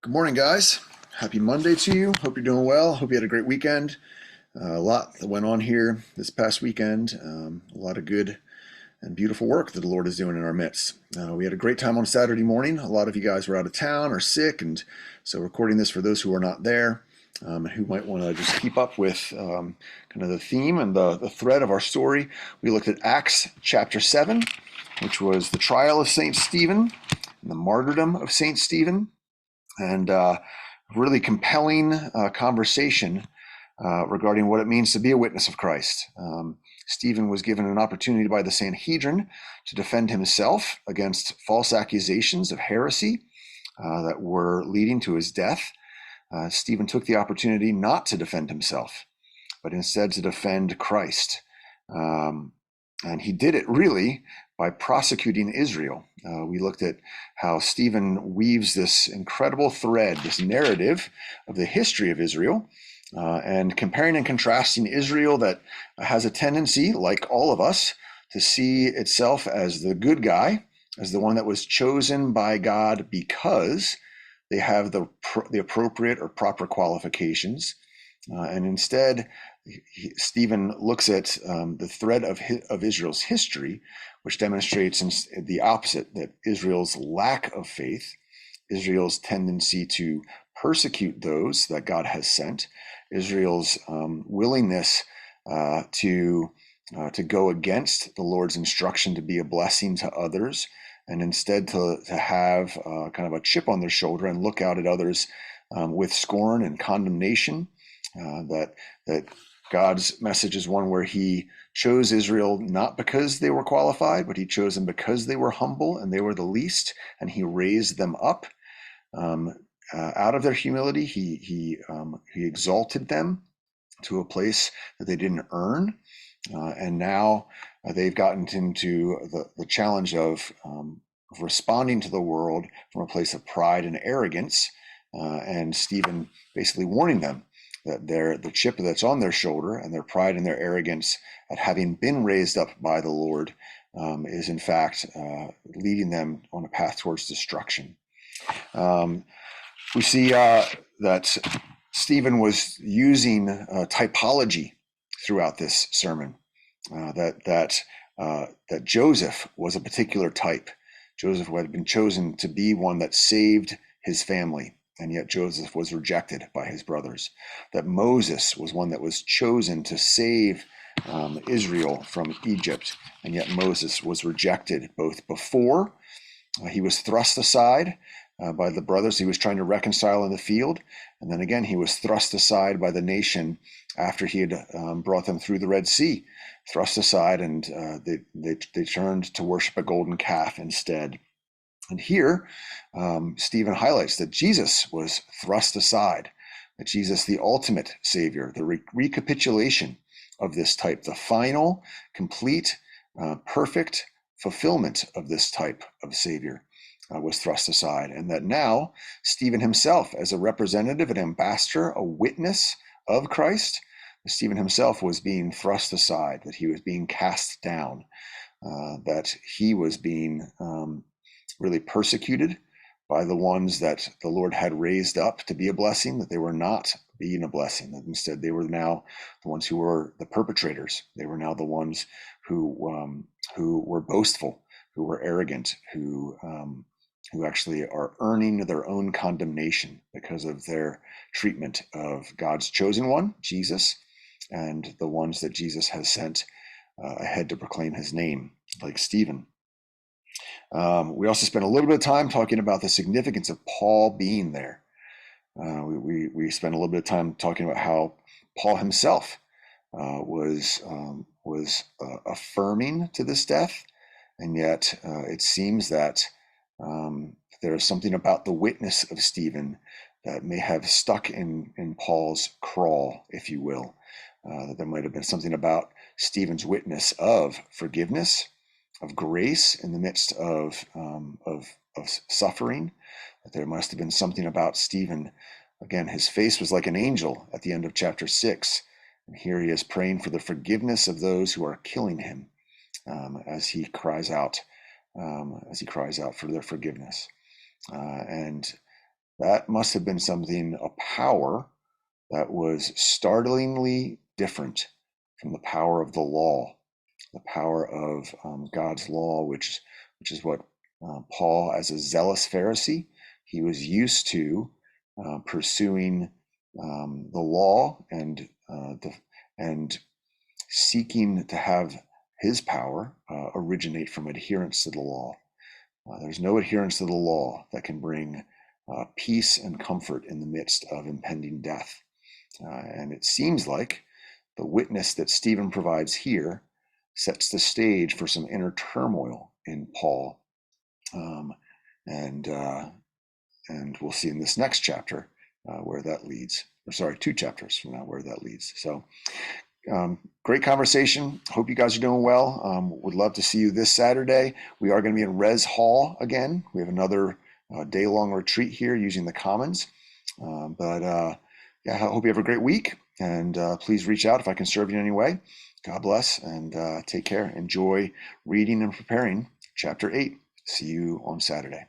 Good morning, guys. Happy Monday to you. Hope you're doing well. Hope you had a great weekend. A lot that went on here this past weekend. A lot of good and beautiful work that the Lord is doing in our midst. We had a great time on Saturday morning. A lot of you guys were out of town or sick, and so recording this for those who are not there, who might want to just keep up with kind of the theme and the thread of our story. We looked at Acts chapter 7, which was the trial of St. Stephen and the martyrdom of St. Stephen. And really compelling conversation regarding what it means to be a witness of Christ. Stephen was given an opportunity by the Sanhedrin to defend himself against false accusations of heresy that were leading to his death. Stephen took the opportunity not to defend himself, but instead to defend Christ. And he did it really by prosecuting Israel. We looked at how Stephen weaves this incredible thread, this narrative of the history of Israel, and comparing and contrasting Israel that has a tendency, like all of us, to see itself as the good guy, as the one that was chosen by God because they have the appropriate or proper qualifications. And instead, Stephen looks at the thread of Israel's history, which demonstrates the opposite, that Israel's lack of faith, Israel's tendency to persecute those that God has sent, Israel's willingness to go against the Lord's instruction to be a blessing to others, and instead to have kind of a chip on their shoulder and look out at others with scorn and condemnation. That God's message is one where he chose Israel not because they were qualified, but he chose them because they were humble and they were the least, and he raised them up out of their humility. He exalted them to a place that they didn't earn, and now they've gotten into the challenge of responding to the world from a place of pride and arrogance, and Stephen basically warning them that the chip that's on their shoulder and their pride and their arrogance at having been raised up by the Lord is in fact leading them on a path towards destruction. We see that Stephen was using typology throughout this sermon, that Joseph was a particular type. Joseph had been chosen to be one that saved his family, and yet Joseph was rejected by his brothers. That Moses was one that was chosen to save Israel from Egypt, and yet Moses was rejected both before he was thrust aside by the brothers he was trying to reconcile in the field, and then again he was thrust aside by the nation after he had brought them through the Red Sea, thrust aside, and they turned to worship a golden calf instead. And here, Stephen highlights that Jesus was thrust aside, that Jesus, the ultimate Savior, the recapitulation of this type, the final, complete, perfect fulfillment of this type of Savior was thrust aside. And that now, Stephen himself, as a representative, an ambassador, a witness of Christ, Stephen himself was being thrust aside, that he was being cast down, that he was being really persecuted by the ones that the Lord had raised up to be a blessing, that they were not being a blessing, that instead they were now the ones who were the perpetrators. They were now the ones who were boastful, who were arrogant, who actually are earning their own condemnation because of their treatment of God's chosen one, Jesus, and the ones that Jesus has sent ahead to proclaim his name, like Stephen. We also spent a little bit of time talking about the significance of Paul being there. We spent a little bit of time talking about how Paul himself was affirming to this death, and yet it seems that there is something about the witness of Stephen that may have stuck in Paul's craw, if you will. That there might have been something about Stephen's witness of forgiveness, of grace in the midst of suffering, that there must have been something about Stephen. Again, his face was like an angel at the end of chapter 6. And here he is praying for the forgiveness of those who are killing him, as he cries out for their forgiveness. And That must have been something, a power that was startlingly different from the power of the law, the power of God's law, which is what Paul, as a zealous Pharisee, he was used to pursuing the law and seeking to have his power originate from adherence to the law. There's no adherence to the law that can bring peace and comfort in the midst of impending death. And it seems like the witness that Stephen provides here sets the stage for some inner turmoil in Paul. Um, and we'll see in this next chapter where that leads. Or sorry, 2 chapters from now where that leads. So great conversation. Hope you guys are doing well. Would love to see you this Saturday. We are going to be in Res Hall again. We have another day-long retreat here using the Commons. Yeah, I hope you have a great week, and please reach out if I can serve you in any way. God bless, and take care. Enjoy reading and preparing chapter 8. See you on Saturday.